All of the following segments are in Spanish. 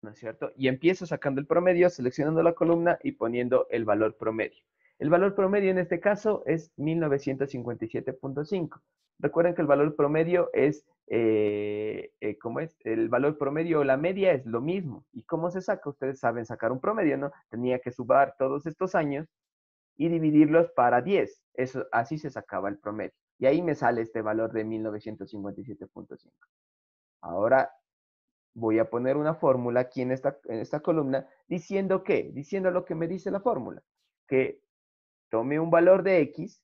¿no es cierto? Y empiezo sacando el promedio, seleccionando la columna y poniendo el valor promedio. El valor promedio en este caso es 1957.5. Recuerden que el valor promedio es, ¿cómo es? El valor promedio o la media es lo mismo. ¿Y cómo se saca? Ustedes saben sacar un promedio, ¿no? Tenía que sumar todos estos años y dividirlos para 10. Eso, así se sacaba el promedio. Y ahí me sale este valor de 1957.5. Ahora voy a poner una fórmula aquí en esta columna diciendo ¿qué? Diciendo lo que me dice la fórmula. Que tome un valor de X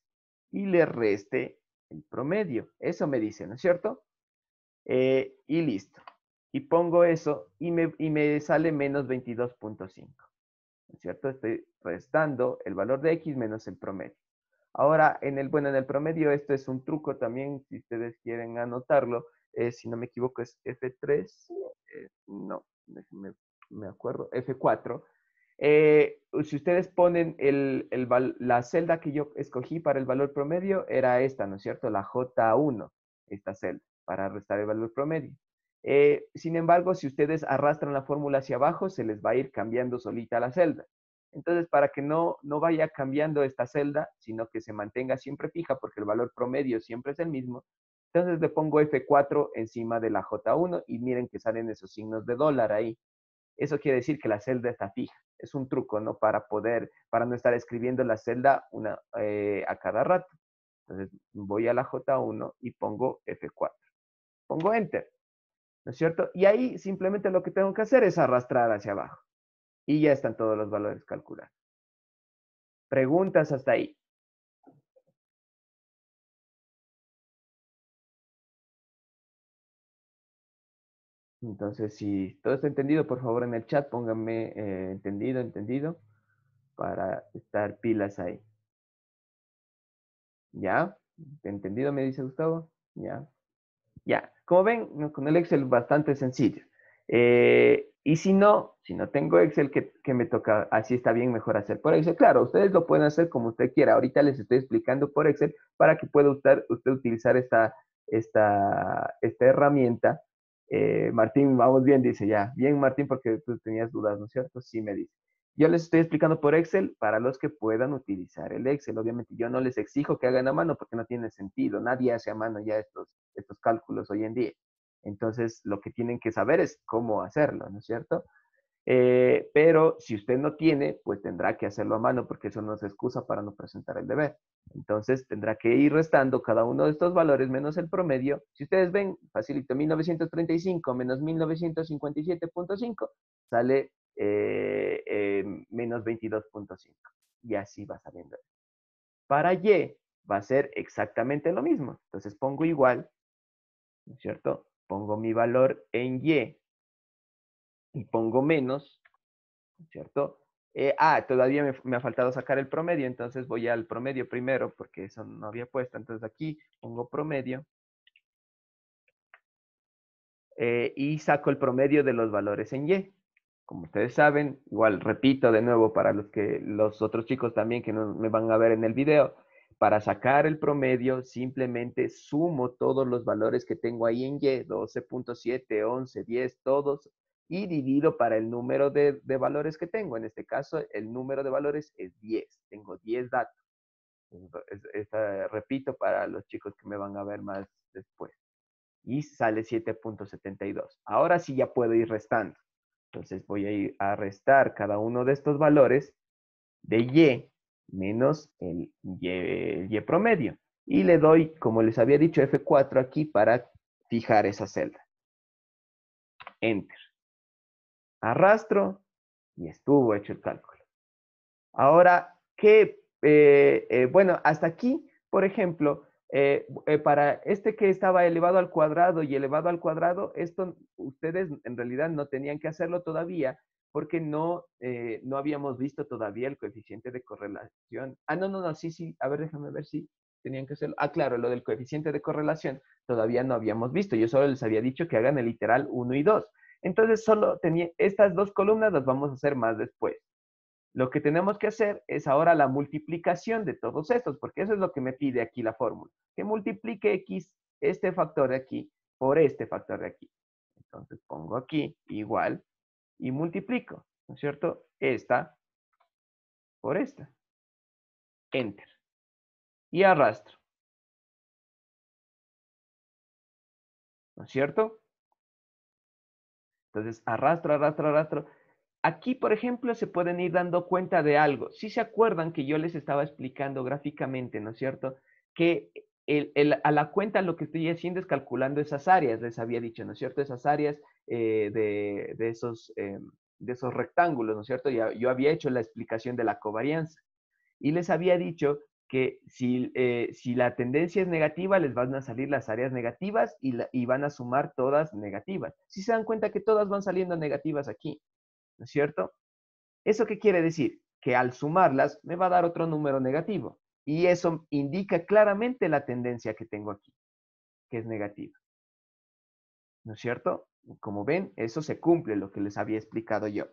y le reste el promedio. Eso me dice, ¿no es cierto? Y listo. Y pongo eso y me sale menos 22.5. ¿No es cierto? Estoy restando el valor de X menos el promedio. Ahora, en el promedio, esto es un truco también, si ustedes quieren anotarlo, si no me equivoco es F3, no, me acuerdo, F4. Si ustedes ponen la celda que yo escogí para el valor promedio, era esta, ¿no es cierto? La J1, esta celda, para restar el valor promedio. Sin embargo, si ustedes arrastran la fórmula hacia abajo, se les va a ir cambiando solita la celda. Entonces, para que no vaya cambiando esta celda, sino que se mantenga siempre fija, porque el valor promedio siempre es el mismo, entonces le pongo F4 encima de la J1 y miren que salen esos signos de dólar ahí. Eso quiere decir que la celda está fija. Es un truco, ¿no? Para no estar escribiendo la celda a cada rato. Entonces, voy a la J1 y pongo F4. Pongo Enter, ¿no es cierto? Y ahí simplemente lo que tengo que hacer es arrastrar hacia abajo. Y ya están todos los valores calculados. Preguntas hasta ahí. Entonces, si todo está entendido, por favor en el chat pónganme entendido, para estar pilas ahí. ¿Ya? ¿Entendido? Me dice Gustavo. ¿Ya? Ya. Como ven, con el Excel bastante sencillo. Y si no tengo Excel, que me toca, así está bien, mejor hacer por Excel. Claro, ustedes lo pueden hacer como usted quiera. Ahorita les estoy explicando por Excel para que pueda usted utilizar esta herramienta. Martín, vamos bien, dice ya. Bien, Martín, porque tú tenías dudas, ¿no es cierto? Sí, me dice. Yo les estoy explicando por Excel para los que puedan utilizar el Excel. Obviamente, yo no les exijo que hagan a mano porque no tiene sentido. Nadie hace a mano ya estos cálculos hoy en día. Entonces, lo que tienen que saber es cómo hacerlo, ¿no es cierto? Pero si usted no tiene, pues tendrá que hacerlo a mano porque eso no es excusa para no presentar el deber. Entonces, tendrá que ir restando cada uno de estos valores menos el promedio. Si ustedes ven, facilito, 1935 menos 1957.5 sale menos 22.5. Y así va saliendo. Para Y va a ser exactamente lo mismo. Entonces pongo igual, ¿no es cierto? Pongo mi valor en Y y pongo menos, ¿no es cierto? Todavía me ha faltado sacar el promedio, entonces voy al promedio primero porque eso no había puesto. Entonces aquí pongo promedio y saco el promedio de los valores en Y. Como ustedes saben, igual repito de nuevo para los otros chicos también que no me van a ver en el video, para sacar el promedio simplemente sumo todos los valores que tengo ahí en Y, 12.7, 11, 10, todos, y divido para el número de valores que tengo. En este caso, el número de valores es 10. Tengo 10 datos. Repito para los chicos que me van a ver más después. Y sale 7.72. Ahora sí ya puedo ir restando. Entonces voy a ir a restar cada uno de estos valores de Y menos el Y promedio. Y le doy, como les había dicho, F4 aquí para fijar esa celda. Enter. Arrastro y estuvo hecho el cálculo. Ahora, bueno, hasta aquí, por ejemplo, para este que estaba elevado al cuadrado y elevado al cuadrado, esto ustedes en realidad no tenían que hacerlo todavía porque no habíamos visto todavía el coeficiente de correlación. No, sí, a ver, déjame ver si tenían que hacerlo. Claro, lo del coeficiente de correlación todavía no habíamos visto. Yo solo les había dicho que hagan el literal 1 y 2. Entonces, solo tenía estas dos columnas las vamos a hacer más después. Lo que tenemos que hacer es ahora la multiplicación de todos estos, porque eso es lo que me pide aquí la fórmula, que multiplique x, este factor de aquí, por este factor de aquí. Entonces pongo aquí igual, y multiplico, ¿no es cierto? Esta por esta. Enter. Y arrastro. ¿No es cierto? Entonces, arrastro, arrastro, arrastro. Aquí, por ejemplo, se pueden ir dando cuenta de algo. Si se acuerdan que yo les estaba explicando gráficamente, ¿no es cierto? Que a la cuenta lo que estoy haciendo es calculando esas áreas, les había dicho, ¿no es cierto? Esas áreas de esos rectángulos, ¿no es cierto? Yo había hecho la explicación de la covarianza y les había dicho que si la tendencia es negativa, les van a salir las áreas negativas y van a sumar todas negativas. Si se dan cuenta que todas van saliendo negativas aquí, ¿no es cierto? ¿Eso qué quiere decir? Que al sumarlas me va a dar otro número negativo. Y eso indica claramente la tendencia que tengo aquí, que es negativa. ¿No es cierto? Como ven, eso se cumple, lo que les había explicado yo.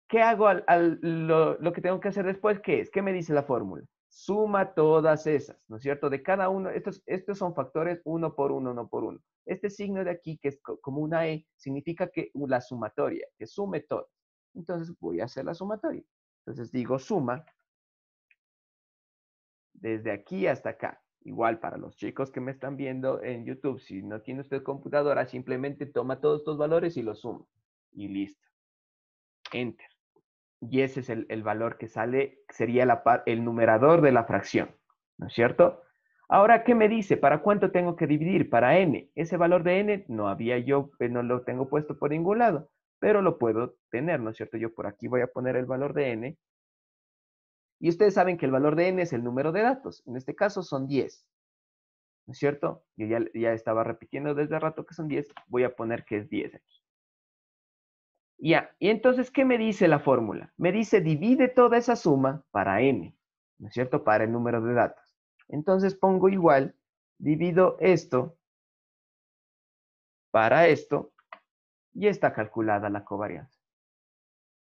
¿Qué hago lo que tengo que hacer después? ¿Qué es? ¿Qué me dice la fórmula? Suma todas esas, ¿no es cierto? De cada uno, estos son factores uno por uno, uno por uno. Este signo de aquí, que es como una E, significa que la sumatoria, que sume todo. Entonces voy a hacer la sumatoria. Entonces digo suma desde aquí hasta acá. Igual para los chicos que me están viendo en YouTube, si no tiene usted computadora, simplemente toma todos estos valores y los suma. Y listo. Enter. Y ese es el valor que sale, sería el numerador de la fracción, ¿no es cierto? Ahora, ¿qué me dice? ¿Para cuánto tengo que dividir? Para n. Ese valor de n no lo tengo puesto por ningún lado, pero lo puedo tener, ¿no es cierto? Yo por aquí voy a poner el valor de n. Y ustedes saben que el valor de n es el número de datos. En este caso son 10, ¿no es cierto? Yo ya estaba repitiendo desde el rato que son 10. Voy a poner que es 10 aquí. Ya, y entonces, ¿qué me dice la fórmula? Me dice divide toda esa suma para n, ¿no es cierto? Para el número de datos. Entonces pongo igual, divido esto para esto, y está calculada la covarianza.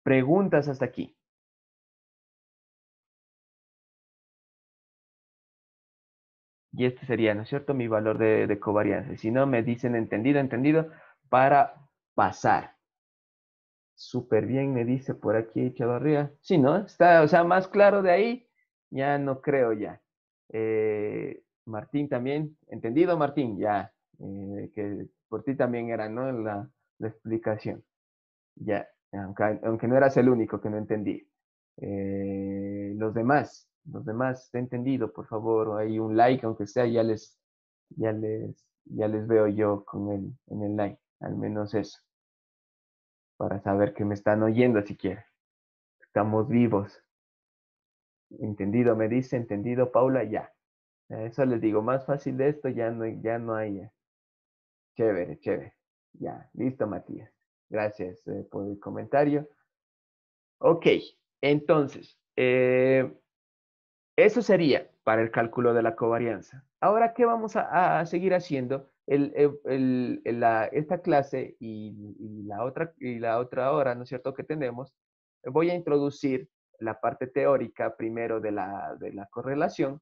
Preguntas hasta aquí. Y este sería, ¿no es cierto?, mi valor de covarianza. Si no, me dicen entendido, entendido, para pasar. Súper bien, me dice por aquí Chavarría. Sí, ¿no? Está, o sea, más claro de ahí, ya no creo ya. Martín también, entendido Martín, ya, que por ti también era, ¿no? La explicación. Ya, aunque no eras el único que no entendí. Los demás, he entendido, por favor, hay un like, aunque sea, ya les veo yo en el like, al menos eso, para saber que me están oyendo siquiera. Estamos vivos. Entendido, me dice, entendido, Paula, ya. Eso les digo, más fácil de esto ya no hay. Chévere, chévere. Ya, listo, Matías. Gracias por el comentario. Ok, entonces, eso sería para el cálculo de la covarianza. Ahora, ¿qué vamos a seguir haciendo? Esta clase y la otra hora, ¿no es cierto?, que tenemos, voy a introducir la parte teórica primero de la correlación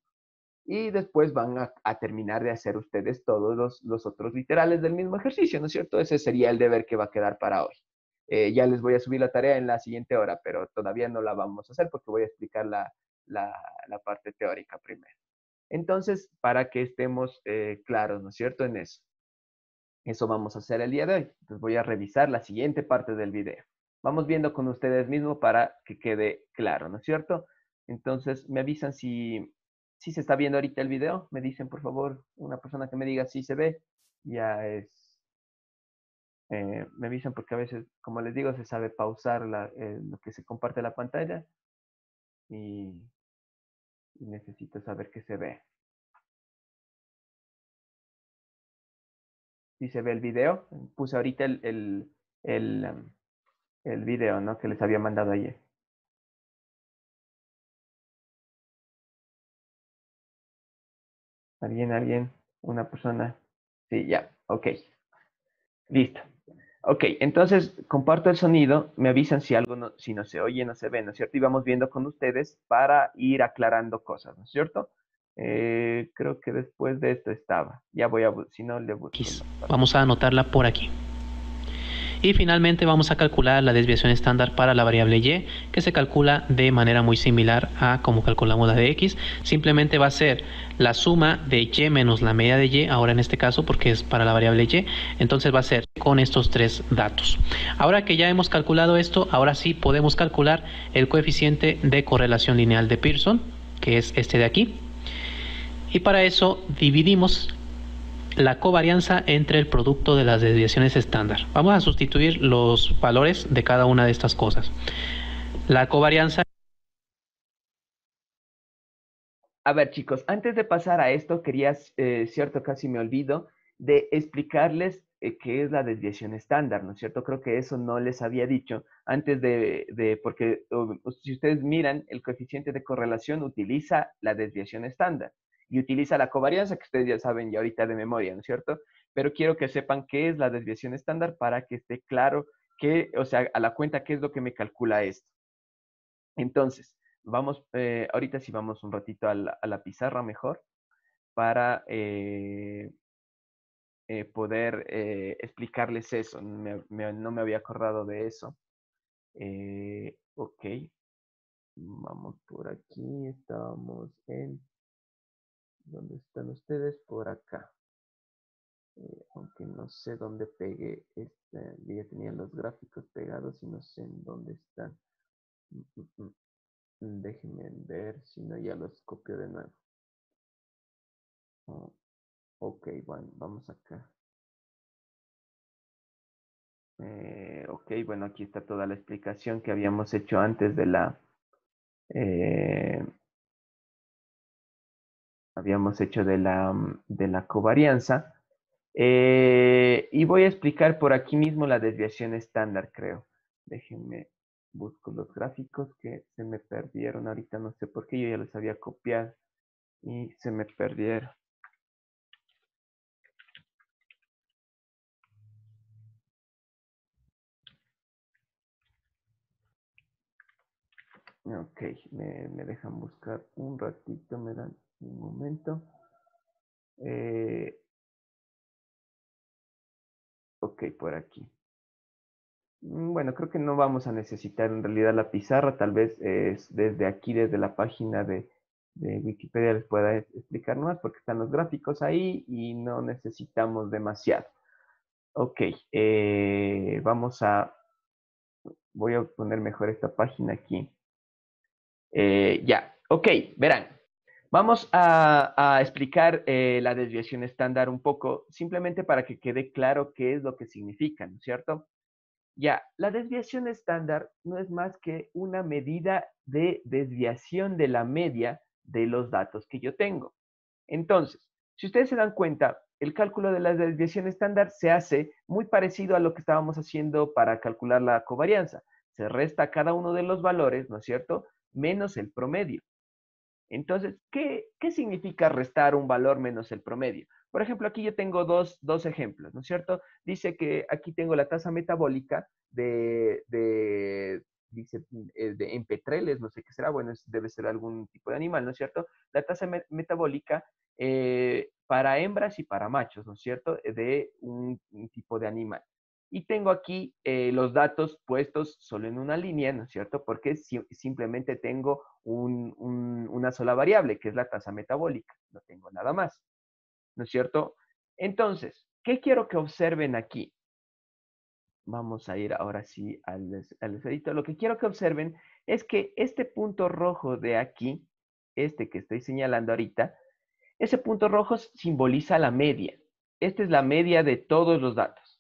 y después van a terminar de hacer ustedes todos los otros literales del mismo ejercicio, ¿no es cierto? Ese sería el deber que va a quedar para hoy. Ya les voy a subir la tarea en la siguiente hora, pero todavía no la vamos a hacer porque voy a explicar la parte teórica primero. Entonces, para que estemos claros, ¿no es cierto?, en eso. Eso vamos a hacer el día de hoy. Entonces voy a revisar la siguiente parte del video. Vamos viendo con ustedes mismos para que quede claro, ¿no es cierto? Entonces, me avisan si se está viendo ahorita el video. Me dicen, por favor, una persona que me diga si se ve. Ya es... me avisan porque a veces, como les digo, se sabe pausar lo que se comparte la pantalla. Y necesito saber que se ve. Si se ve el video, puse ahorita el video, ¿no?, que les había mandado ayer. ¿Alguien? ¿Una persona? Sí, ya, ok. Listo. Ok, entonces comparto el sonido, me avisan si algo si no se oye, no se ve, ¿no es cierto? Y vamos viendo con ustedes para ir aclarando cosas, ¿no es cierto? Creo que después de esto estaba. Ya voy a, si no, le busco. Vamos a anotarla por aquí. Y finalmente vamos a calcular la desviación estándar para la variable y, que se calcula de manera muy similar a como calculamos la de x. Simplemente va a ser la suma de y menos la media de y, ahora en este caso porque es para la variable y, entonces va a ser con estos tres datos. Ahora que ya hemos calculado esto, ahora sí podemos calcular el coeficiente de correlación lineal de Pearson, que es este de aquí. Y para eso dividimos la covarianza entre el producto de las desviaciones estándar. Vamos a sustituir los valores de cada una de estas cosas. La covarianza... A ver, chicos, antes de pasar a esto, quería, cierto, casi me olvido, de explicarles qué es la desviación estándar, ¿no es cierto? Creo que eso no les había dicho antes porque si ustedes miran, el coeficiente de correlación utiliza la desviación estándar y utiliza la covarianza, que ustedes ya saben ya ahorita de memoria, ¿no es cierto? Pero quiero que sepan qué es la desviación estándar para que esté claro que, o sea, a la cuenta qué es lo que me calcula esto. Entonces, vamos, ahorita sí vamos un ratito a la pizarra mejor para poder explicarles eso. No me había acordado de eso. Ok, vamos por aquí. Estamos en... ¿Dónde están ustedes? Por acá. Aunque no sé dónde pegué este. Ya tenía los gráficos pegados y no sé en dónde están. Mm, mm, Déjenme ver, si no ya los copio de nuevo. Oh, ok, bueno, vamos acá. Ok, bueno, aquí está toda la explicación que habíamos hecho antes eh, habíamos hecho de la covarianza. Y voy a explicar por aquí mismo la desviación estándar, creo. Déjenme, busco los gráficos que se me perdieron ahorita, no sé por qué, yo ya los había copiado y se me perdieron. Ok, me dejan buscar un ratito, me dan un momento. Ok, por aquí. Bueno, creo que no vamos a necesitar en realidad la pizarra, tal vez es desde aquí, desde la página de Wikipedia les pueda explicar más porque están los gráficos ahí y no necesitamos demasiado. Ok, voy a poner mejor esta página aquí. Ya, ok, verán. Vamos a explicar la desviación estándar un poco, simplemente para que quede claro qué es lo que significa, ¿no es cierto? Ya, la desviación estándar no es más que una medida de desviación de la media de los datos que yo tengo. Entonces, si ustedes se dan cuenta, el cálculo de la desviación estándar se hace muy parecido a lo que estábamos haciendo para calcular la covarianza. Se resta cada uno de los valores, ¿no es cierto? Menos el promedio. Entonces, ¿qué significa restar un valor menos el promedio? Por ejemplo, aquí yo tengo dos ejemplos, ¿no es cierto? Dice que aquí tengo la tasa metabólica dice, en petreles, no sé qué será, bueno, debe ser algún tipo de animal, ¿no es cierto? La tasa metabólica para hembras y para machos, ¿no es cierto? De un tipo de animal. Y tengo aquí los datos puestos solo en una línea, ¿no es cierto? Porque simplemente tengo una sola variable, que es la tasa metabólica. No tengo nada más, ¿no es cierto? Entonces, ¿qué quiero que observen aquí? Vamos a ir ahora sí al esferito. Lo que quiero que observen es que este punto rojo de aquí, este que estoy señalando ahorita, ese punto rojo simboliza la media. Esta es la media de todos los datos.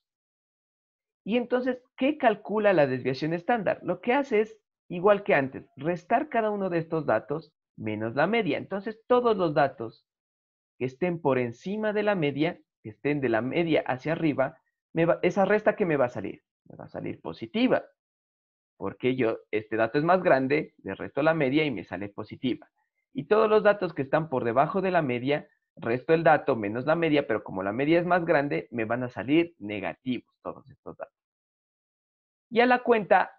Y entonces, ¿qué calcula la desviación estándar? Lo que hace es, igual que antes, restar cada uno de estos datos menos la media. Entonces, todos los datos que estén por encima de la media, que estén de la media hacia arriba, esa resta que me va a salir, me va a salir positiva, porque este dato es más grande, le resto la media y me sale positiva. Y todos los datos que están por debajo de la media, resto el dato menos la media, pero como la media es más grande, me van a salir negativos todos estos datos. Y a la cuenta,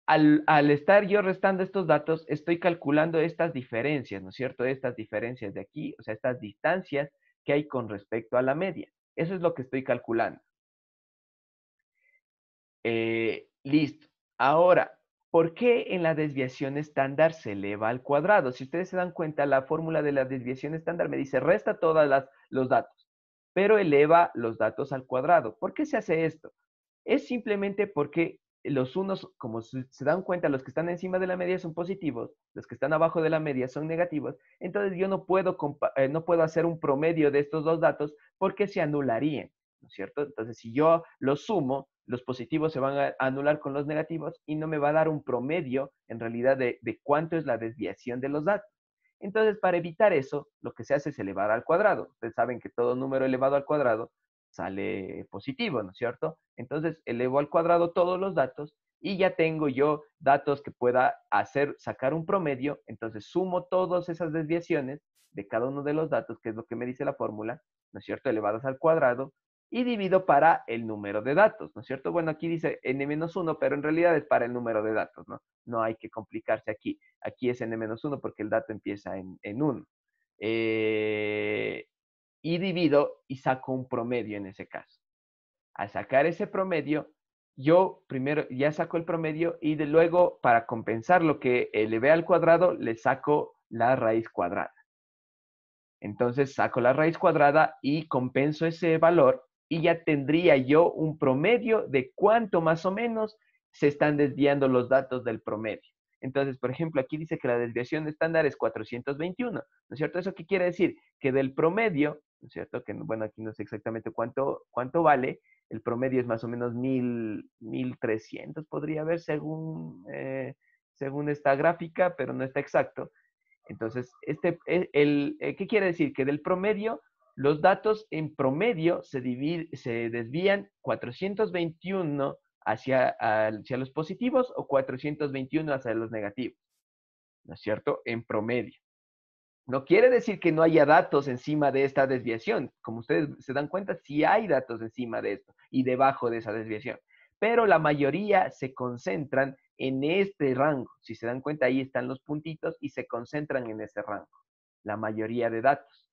al estar yo restando estos datos, estoy calculando estas diferencias, ¿no es cierto? Estas diferencias de aquí, o sea, estas distancias que hay con respecto a la media. Eso es lo que estoy calculando. Listo. Ahora, ¿por qué en la desviación estándar se eleva al cuadrado? Si ustedes se dan cuenta, la fórmula de la desviación estándar me dice resta todos los datos, pero eleva los datos al cuadrado. ¿Por qué se hace esto? Es simplemente porque los unos, como se dan cuenta, los que están encima de la media son positivos, los que están abajo de la media son negativos, entonces yo no puedo hacer un promedio de estos dos datos porque se anularían, ¿no es cierto? Entonces, si yo los sumo, los positivos se van a anular con los negativos y no me va a dar un promedio en realidad de cuánto es la desviación de los datos. Entonces, para evitar eso, lo que se hace es elevar al cuadrado. Ustedes saben que todo número elevado al cuadrado sale positivo, ¿no es cierto? Entonces, elevo al cuadrado todos los datos y ya tengo yo datos que pueda sacar un promedio. Entonces, sumo todas esas desviaciones de cada uno de los datos, que es lo que me dice la fórmula, ¿no es cierto? Elevadas al cuadrado y divido para el número de datos, ¿no es cierto? Bueno, aquí dice n-1, pero en realidad es para el número de datos, ¿no? No hay que complicarse aquí. Aquí es n-1 porque el dato empieza en 1. Y divido y saco un promedio en ese caso. Al sacar ese promedio, yo primero ya saco el promedio y luego para compensar lo que elevé al cuadrado, le saco la raíz cuadrada. Entonces saco la raíz cuadrada y compenso ese valor y ya tendría yo un promedio de cuánto más o menos se están desviando los datos del promedio. Entonces, por ejemplo, aquí dice que la desviación estándar es 421, ¿no es cierto? ¿Eso qué quiere decir? Que del promedio, ¿no es cierto? Que, bueno, aquí no sé exactamente cuánto vale, el promedio es más o menos 1300, podría haber según esta gráfica, pero no está exacto. Entonces, ¿qué quiere decir? Que del promedio, los datos en promedio se desvían 421 hacia los positivos o 421 hacia los negativos, ¿no es cierto? En promedio. No quiere decir que no haya datos encima de esta desviación. Como ustedes se dan cuenta, sí hay datos encima de esto y debajo de esa desviación. Pero la mayoría se concentran en este rango. Si se dan cuenta, ahí están los puntitos y se concentran en ese rango. La mayoría de datos.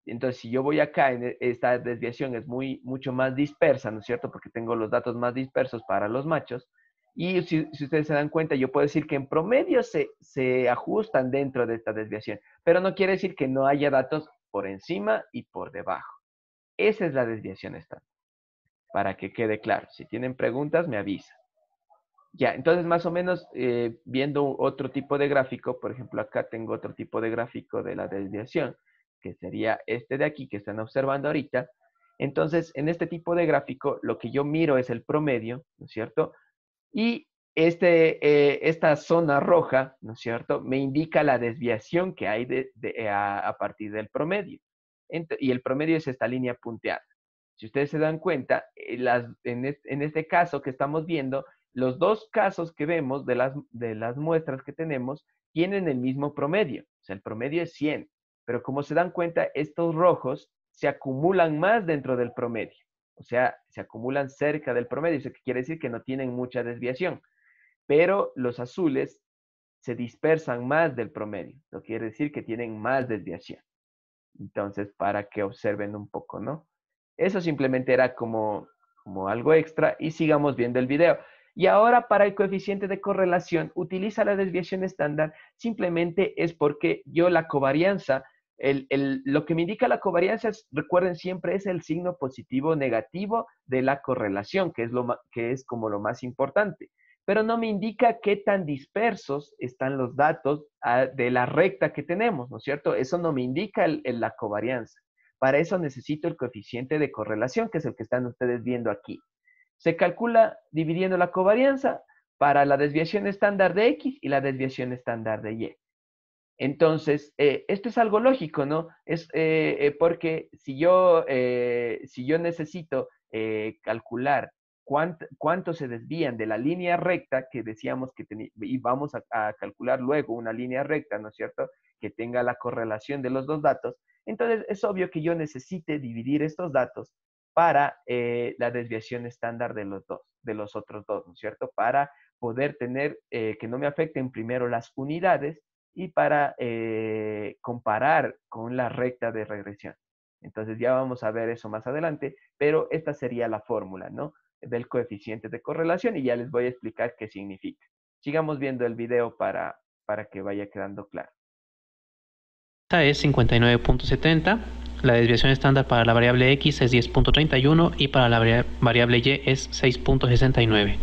Entonces, si yo voy acá, esta desviación es mucho más dispersa, ¿no es cierto? Porque tengo los datos más dispersos para los machos. Y si ustedes se dan cuenta, yo puedo decir que en promedio se ajustan dentro de esta desviación, pero no quiere decir que no haya datos por encima y por debajo. Esa es la desviación estándar, para que quede claro. Si tienen preguntas, me avisan. Ya, entonces más o menos viendo otro tipo de gráfico, por ejemplo, acá tengo otro tipo de gráfico de la desviación, que sería este de aquí que están observando ahorita. Entonces, en este tipo de gráfico, lo que yo miro es el promedio, ¿no es cierto? Y esta zona roja, ¿no es cierto?, me indica la desviación que hay a partir del promedio. Y el promedio es esta línea punteada. Si ustedes se dan cuenta, en este caso que estamos viendo, los dos casos que vemos de las muestras que tenemos tienen el mismo promedio. O sea, el promedio es 100. Pero como se dan cuenta, estos rojos se acumulan más dentro del promedio. O sea, se acumulan cerca del promedio. Eso quiere decir que no tienen mucha desviación. Pero los azules se dispersan más del promedio. Eso quiere decir que tienen más desviación. Entonces, para que observen un poco, ¿no? Eso simplemente era como algo extra y sigamos viendo el video. Y ahora para el coeficiente de correlación, utiliza la desviación estándar, simplemente es porque yo la covarianza, lo que me indica la covarianza, recuerden siempre, es el signo positivo o negativo de la correlación, que es como lo más importante. Pero no me indica qué tan dispersos están los datos de la recta que tenemos, ¿no es cierto? Eso no me indica la covarianza. Para eso necesito el coeficiente de correlación, que es el que están ustedes viendo aquí. Se calcula dividiendo la covarianza para la desviación estándar de X y la desviación estándar de Y. Entonces, esto es algo lógico, ¿no? Es porque si yo necesito calcular cuánto se desvían de la línea recta que decíamos que y vamos a calcular luego una línea recta, ¿no es cierto? Que tenga la correlación de los dos datos. Entonces, es obvio que yo necesite dividir estos datos para la desviación estándar de los otros dos, ¿no es cierto? Para poder tener que no me afecten primero las unidades y para comparar con la recta de regresión. Entonces ya vamos a ver eso más adelante, pero esta sería la fórmula, ¿no? del coeficiente de correlación y ya les voy a explicar qué significa. Sigamos viendo el video para que vaya quedando claro. Esta es 59.70, la desviación estándar para la variable X es 10.31 y para la variable Y es 6.69.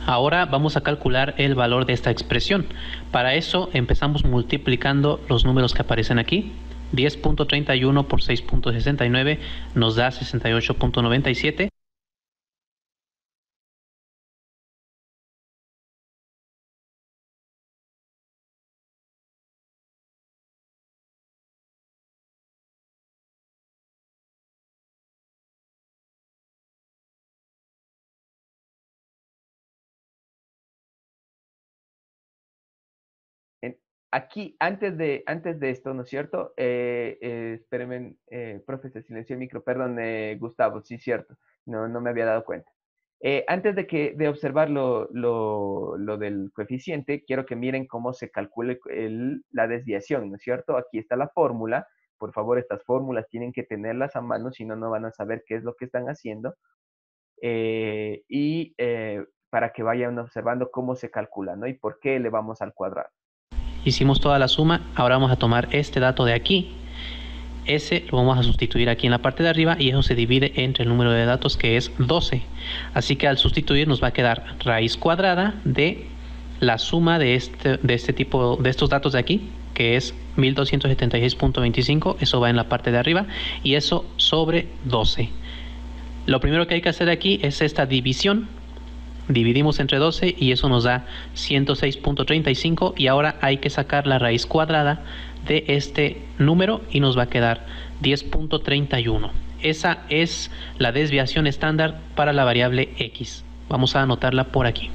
Ahora vamos a calcular el valor de esta expresión. Para eso empezamos multiplicando los números que aparecen aquí. 10.31 por 6.69 nos da 68.97. Aquí, antes de esto, ¿no es cierto? Espérenme, profe, se silenció el micro, perdón, Gustavo, sí, cierto, no me había dado cuenta. Antes de observar lo del coeficiente, quiero que miren cómo se calcula la desviación, ¿no es cierto? Aquí está la fórmula. Por favor, estas fórmulas tienen que tenerlas a mano, si no, no van a saber qué es lo que están haciendo. Para que vayan observando cómo se calcula, ¿no? Y por qué elevamos al cuadrado. Hicimos toda la suma, ahora vamos a tomar este dato de aquí, ese lo vamos a sustituir aquí en la parte de arriba y eso se divide entre el número de datos que es 12. Así que al sustituir nos va a quedar raíz cuadrada de la suma de estos datos de aquí, que es 1276.25, eso va en la parte de arriba, y eso sobre 12. Lo primero que hay que hacer aquí es esta división. Dividimos entre 12 y eso nos da 106.35 y ahora hay que sacar la raíz cuadrada de este número y nos va a quedar 10.31. Esa es la desviación estándar para la variable X. Vamos a anotarla por aquí.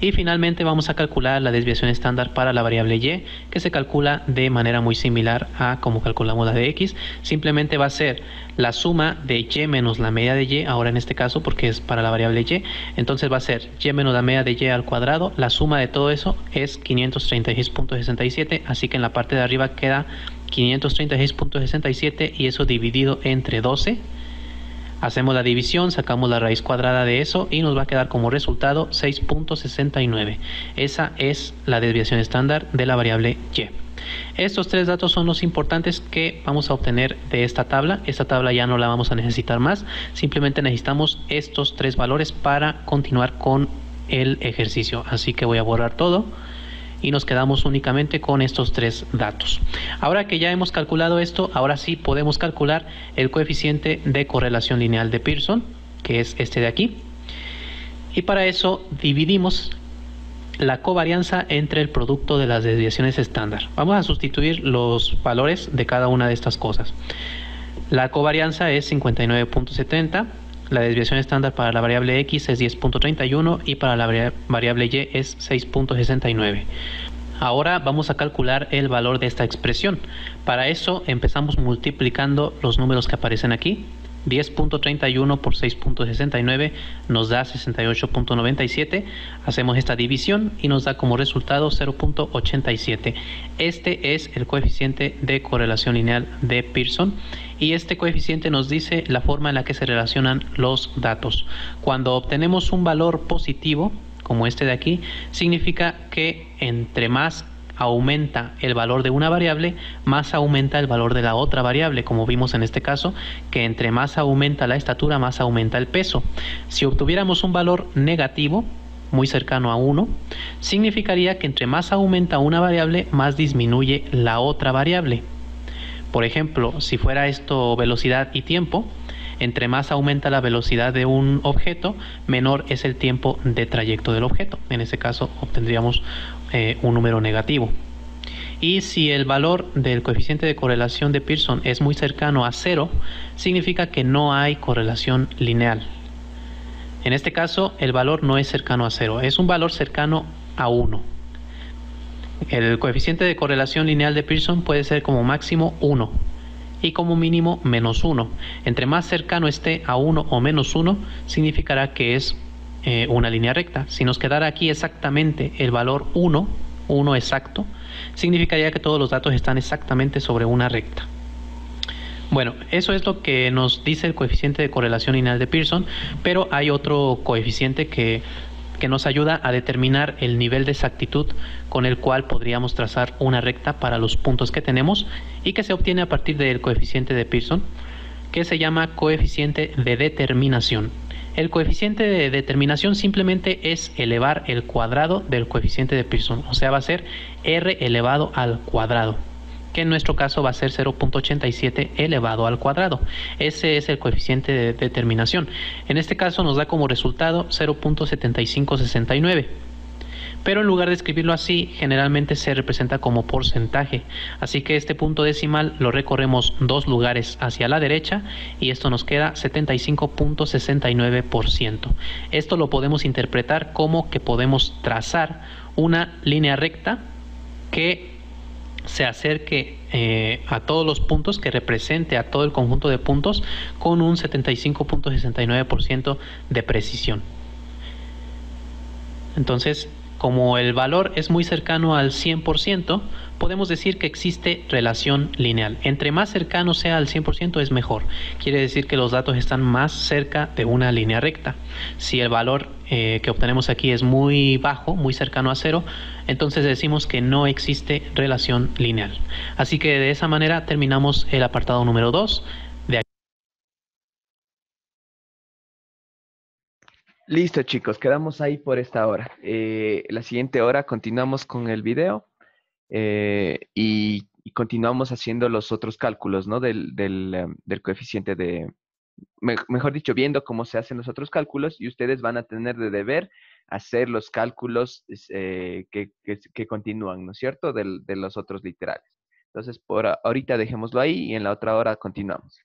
Y finalmente vamos a calcular la desviación estándar para la variable Y, que se calcula de manera muy similar a como calculamos la de X. Simplemente va a ser la suma de Y menos la media de Y, ahora en este caso porque es para la variable Y. Entonces va a ser Y menos la media de Y al cuadrado. La suma de todo eso es 536.67, así que en la parte de arriba queda 536.67 y eso dividido entre 12. Hacemos la división, sacamos la raíz cuadrada de eso y nos va a quedar como resultado 6.69. Esa es la desviación estándar de la variable Y. Estos tres datos son los importantes que vamos a obtener de esta tabla. Esta tabla ya no la vamos a necesitar más. Simplemente necesitamos estos tres valores para continuar con el ejercicio. Así que voy a borrar todo y nos quedamos únicamente con estos tres datos. Ahora que ya hemos calculado esto, ahora sí podemos calcular el coeficiente de correlación lineal de Pearson, que es este de aquí. Y para eso dividimos la covarianza entre el producto de las desviaciones estándar. Vamos a sustituir los valores de cada una de estas cosas. La covarianza es 59.70. La desviación estándar para la variable X es 10.31 y para la variable Y es 6.69. Ahora vamos a calcular el valor de esta expresión. Para eso empezamos multiplicando los números que aparecen aquí. 10.31 por 6.69 nos da 68.97. Hacemos esta división y nos da como resultado 0.87. Este es el coeficiente de correlación lineal de Pearson y este coeficiente nos dice la forma en la que se relacionan los datos. Cuando obtenemos un valor positivo, como este de aquí, significa que entre más aumenta el valor de una variable, más aumenta el valor de la otra variable, como vimos en este caso, que entre más aumenta la estatura, más aumenta el peso. Si obtuviéramos un valor negativo, muy cercano a 1, significaría que entre más aumenta una variable, más disminuye la otra variable. Por ejemplo, si fuera esto velocidad y tiempo, entre más aumenta la velocidad de un objeto, menor es el tiempo de trayecto del objeto. En ese caso obtendríamos un número negativo. Y si el valor del coeficiente de correlación de Pearson es muy cercano a 0, significa que no hay correlación lineal. En este caso, el valor no es cercano a 0, es un valor cercano a 1. El coeficiente de correlación lineal de Pearson puede ser como máximo 1 y como mínimo menos 1. Entre más cercano esté a 1 o menos 1, significará que es una línea recta. Si nos quedara aquí exactamente el valor 1 exacto, significaría que todos los datos están exactamente sobre una recta. Bueno, eso es lo que nos dice el coeficiente de correlación lineal de Pearson, pero hay otro coeficiente que nos ayuda a determinar el nivel de exactitud con el cual podríamos trazar una recta para los puntos que tenemos y que se obtiene a partir del coeficiente de Pearson, que se llama coeficiente de determinación. El coeficiente de determinación simplemente es elevar el cuadrado del coeficiente de Pearson, o sea, va a ser r elevado al cuadrado, que en nuestro caso va a ser 0.87 elevado al cuadrado. Ese es el coeficiente de determinación. En este caso nos da como resultado 0.7569. Pero en lugar de escribirlo así, generalmente se representa como porcentaje. Así que este punto decimal lo recorremos 2 lugares hacia la derecha y esto nos queda 75.69%. Esto lo podemos interpretar como que podemos trazar una línea recta que se acerque a todos los puntos, que represente a todo el conjunto de puntos con un 75.69% de precisión. Entonces, como el valor es muy cercano al 100%, podemos decir que existe relación lineal. Entre más cercano sea al 100% es mejor. Quiere decir que los datos están más cerca de una línea recta. Si el valor que obtenemos aquí es muy bajo, muy cercano a cero, entonces decimos que no existe relación lineal. Así que de esa manera terminamos el apartado número 2. Listo, chicos, quedamos ahí por esta hora. La siguiente hora continuamos con el video y continuamos haciendo los otros cálculos, ¿no? Del coeficiente mejor dicho, viendo cómo se hacen los otros cálculos y ustedes van a tener de deber hacer los cálculos que continúan, ¿no es cierto? De los otros literales. Entonces, por ahorita dejémoslo ahí y en la otra hora continuamos.